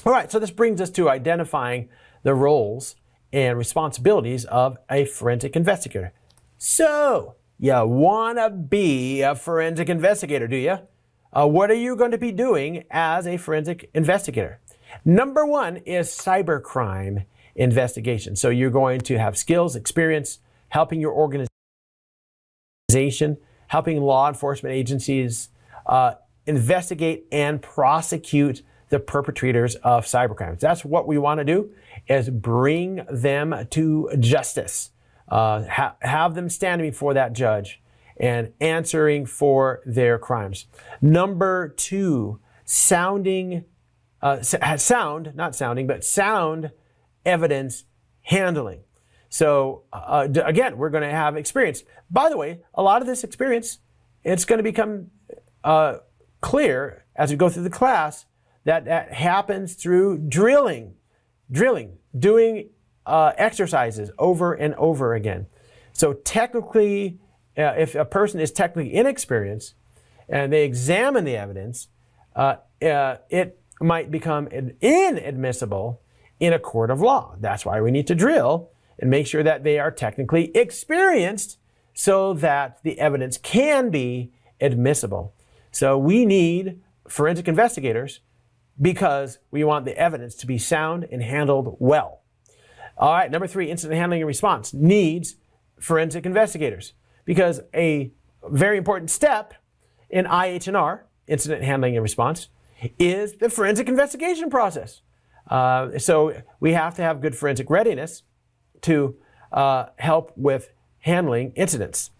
A: All right, so this brings us to identifying the roles and responsibilities of a forensic investigator. So, you want to be a forensic investigator, do you? What are you going to be doing as a forensic investigator? Number 1 is cybercrime investigation. So you're going to have skills, experience, helping your organization, helping law enforcement agencies investigate and prosecute the perpetrators of cybercrimes. That's what we want to do, is bring them to justice. Have them standing before that judge and answering for their crimes. Number 2, sound evidence handling. So again, we're going to have experience. By the way, a lot of this experience, it's going to become clear as we go through the class that happens through drilling, doing exercises over and over again. So technically, if a person is technically inexperienced and they examine the evidence, it might become inadmissible in a court of law. That's why we need to drill and make sure that they are technically experienced so that the evidence can be admissible. So we need forensic investigators because we want the evidence to be sound and handled well. All right, number 3, incident handling and response needs forensic investigators because a very important step in IH&R, incident handling and response, is the forensic investigation process. So we have to have good forensic readiness to help with handling incidents.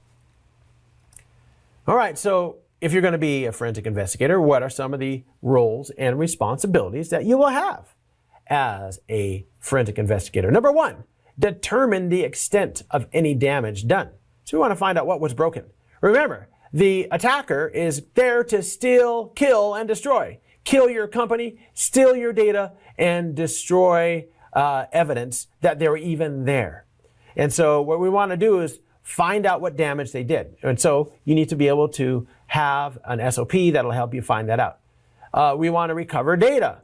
A: All right, so if you're going to be a forensic investigator, what are some of the roles and responsibilities that you will have as a forensic investigator? Number 1, determine the extent of any damage done. So we want to find out what was broken. Remember, the attacker is there to steal, kill, and destroy. Kill your company, steal your data, and destroy evidence that they were even there. And so what we want to do is find out what damage they did. And so you need to be able to have an SOP that'll help you find that out. We want to recover data,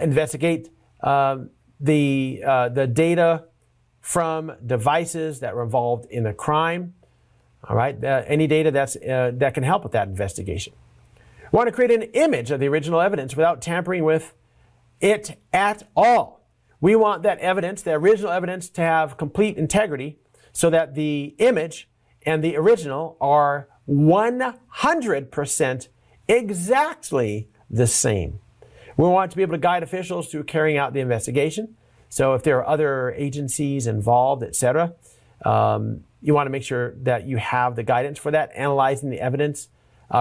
A: investigate the data from devices that were involved in the crime. All right, any data that can help with that investigation. We want to create an image of the original evidence without tampering with it at all. We want that evidence, the original evidence, to have complete integrity so that the image and the original are 100% exactly the same. We want to be able to guide officials through carrying out the investigation. So if there are other agencies involved, etc., you want to make sure that you have the guidance for that, analyzing the evidence,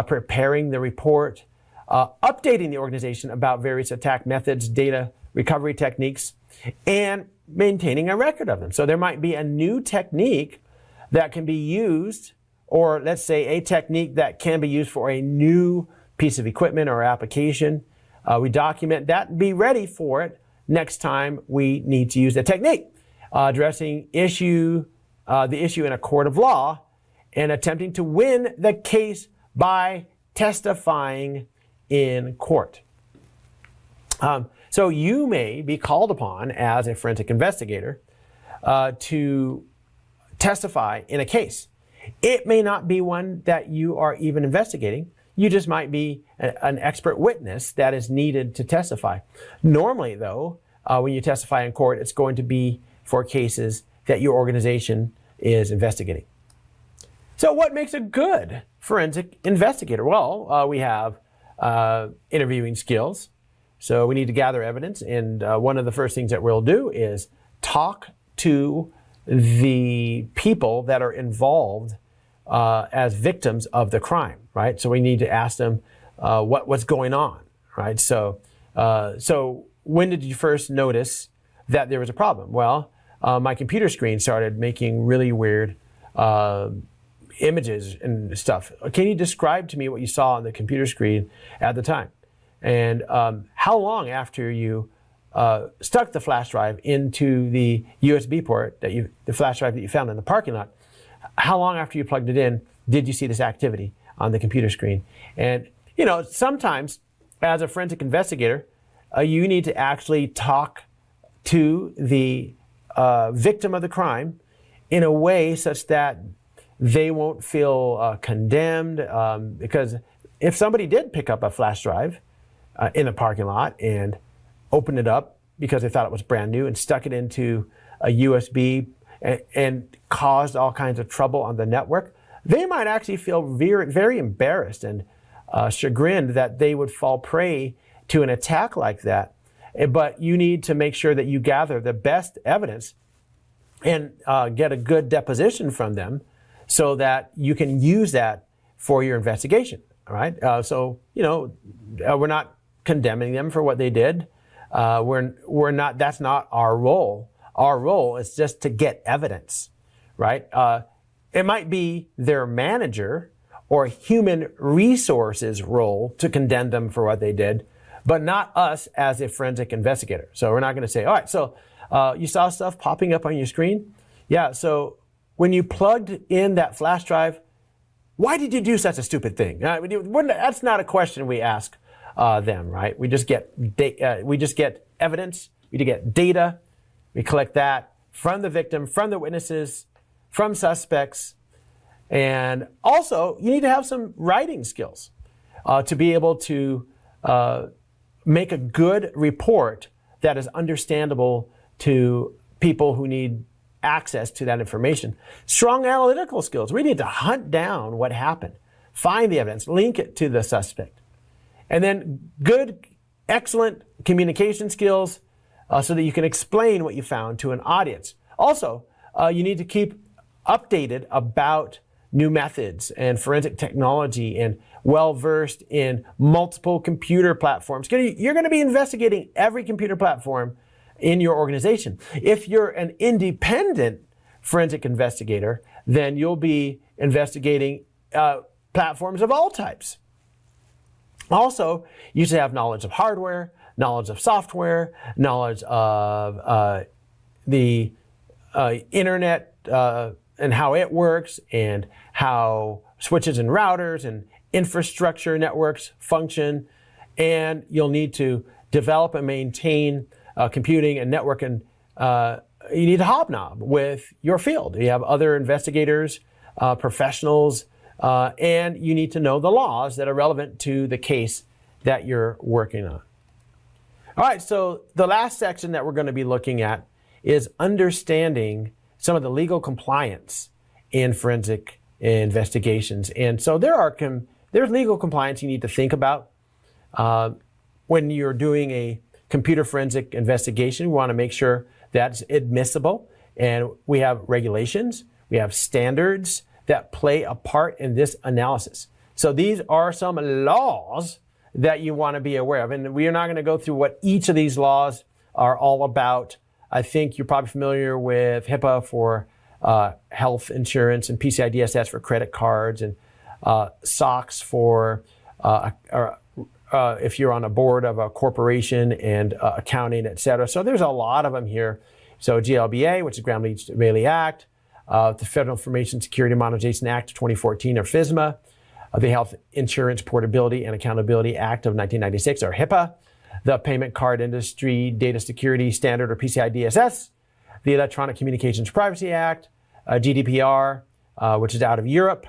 A: preparing the report, updating the organization about various attack methods, data recovery techniques, and maintaining a record of them. So there might be a new technique that can be used or let's say a technique that can be used for a new piece of equipment or application. We document that and be ready for it next time we need to use the technique. Addressing the issue in a court of law and attempting to win the case by testifying in court. So you may be called upon as a forensic investigator to testify in a case. It may not be one that you are even investigating. You just might be an expert witness that is needed to testify. Normally, though, when you testify in court, it's going to be for cases that your organization is investigating. So what makes a good forensic investigator? Well, we have interviewing skills. So we need to gather evidence. And one of the first things that we'll do is talk to the people that are involved as victims of the crime, right? So we need to ask them what's going on, right? So when did you first notice that there was a problem? Well, my computer screen started making really weird images and stuff. Can you describe to me what you saw on the computer screen at the time? And how long after you stuck the flash drive into the USB port, the flash drive that you found in the parking lot, how long after you plugged it in did you see this activity on the computer screen? And, you know, sometimes as a forensic investigator, you need to actually talk to the victim of the crime in a way such that they won't feel condemned, because if somebody did pick up a flash drive in a parking lot and opened it up because they thought it was brand new and stuck it into a USB and caused all kinds of trouble on the network, they might actually feel very, very embarrassed and chagrined that they would fall prey to an attack like that. But you need to make sure that you gather the best evidence and get a good deposition from them so that you can use that for your investigation. All right. So, you know, we're not condemning them for what they did. We're not, that's not our role. Our role is just to get evidence, right? It might be their manager or human resources role to condemn them for what they did, but not us as a forensic investigator. So we're not going to say, all right, so you saw stuff popping up on your screen? Yeah, so when you plugged in that flash drive, why did you do such a stupid thing? That's not a question we ask them, right? We just get evidence, we get data, we collect that from the victim, from the witnesses, from suspects, and also you need to have some writing skills to be able to make a good report that is understandable to people who need access to that information. Strong analytical skills. We need to hunt down what happened, find the evidence, link it to the suspect. And then good, excellent communication skills so that you can explain what you found to an audience. Also, you need to keep updated about new methods and forensic technology and well-versed in multiple computer platforms. You're going to be investigating every computer platform in your organization. If you're an independent forensic investigator, then you'll be investigating platforms of all types. Also, you should have knowledge of hardware, knowledge of software, knowledge of the internet and how it works, and how switches and routers and infrastructure networks function. And you'll need to develop and maintain computing and network, and you need to hobnob with your field. You have other investigators, professionals, and you need to know the laws that are relevant to the case that you're working on. All right, so the last section that we're going to be looking at is understanding some of the legal compliance in forensic investigations. And so there's legal compliance you need to think about when you're doing a computer forensic investigation. We want to make sure that's admissible, and we have regulations, we have standards that play a part in this analysis. So these are some laws that you want to be aware of, and we are not going to go through what each of these laws are all about. I think you're probably familiar with HIPAA for health insurance and PCI DSS for credit cards and SOX for if you're on a board of a corporation and accounting, et cetera. So there's a lot of them here. So GLBA, which is Graham-Leach-Bailey Act, the Federal Information Security Modernization Act of 2014, or FISMA, the Health Insurance Portability and Accountability Act of 1996, or HIPAA, the Payment Card Industry Data Security Standard, or PCI DSS, the Electronic Communications Privacy Act, GDPR, which is out of Europe,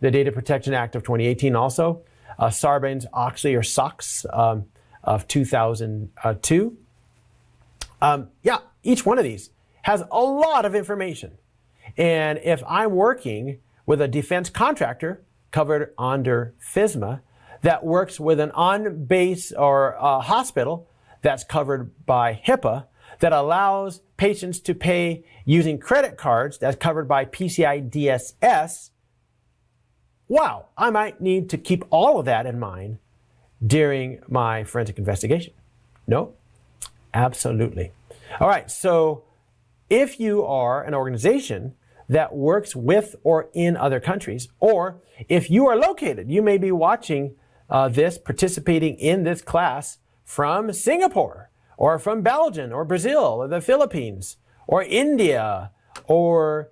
A: the Data Protection Act of 2018 also, Sarbanes-Oxley, or SOX, of 2002. Yeah, each one of these has a lot of information. And if I'm working with a defense contractor covered under FISMA that works with an on-base or a hospital that's covered by HIPAA that allows patients to pay using credit cards that's covered by PCI DSS, wow, I might need to keep all of that in mind during my forensic investigation. No? Absolutely. All right, so if you are an organization that works with or in other countries, or if you are located, you may be watching participating in this class from Singapore, or from Belgium, or Brazil, or the Philippines, or India, or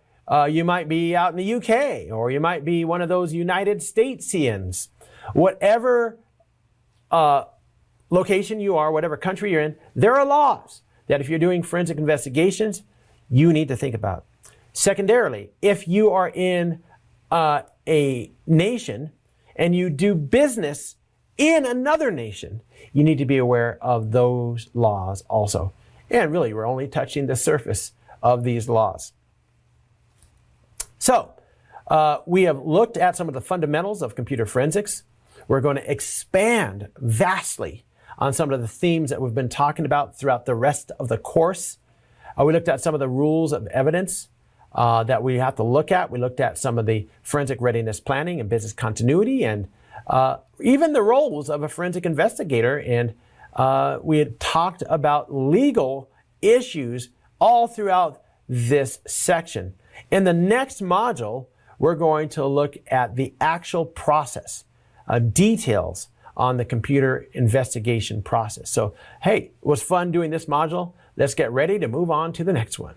A: you might be out in the UK, or you might be one of those United Statesians. Whatever location you are, whatever country you're in, there are laws that if you're doing forensic investigations, you need to think about. Secondarily, if you are in a nation and you do business in another nation, you need to be aware of those laws also. And really, we're only touching the surface of these laws. So, we have looked at some of the fundamentals of computer forensics. We're going to expand vastly on some of the themes that we've been talking about throughout the rest of the course. We looked at some of the rules of evidence that we have to look at. We looked at some of the forensic readiness planning and business continuity, and even the roles of a forensic investigator. And we had talked about legal issues all throughout this section. In the next module, we're going to look at the actual process, details on the computer investigation process. So, hey, it was fun doing this module. Let's get ready to move on to the next one.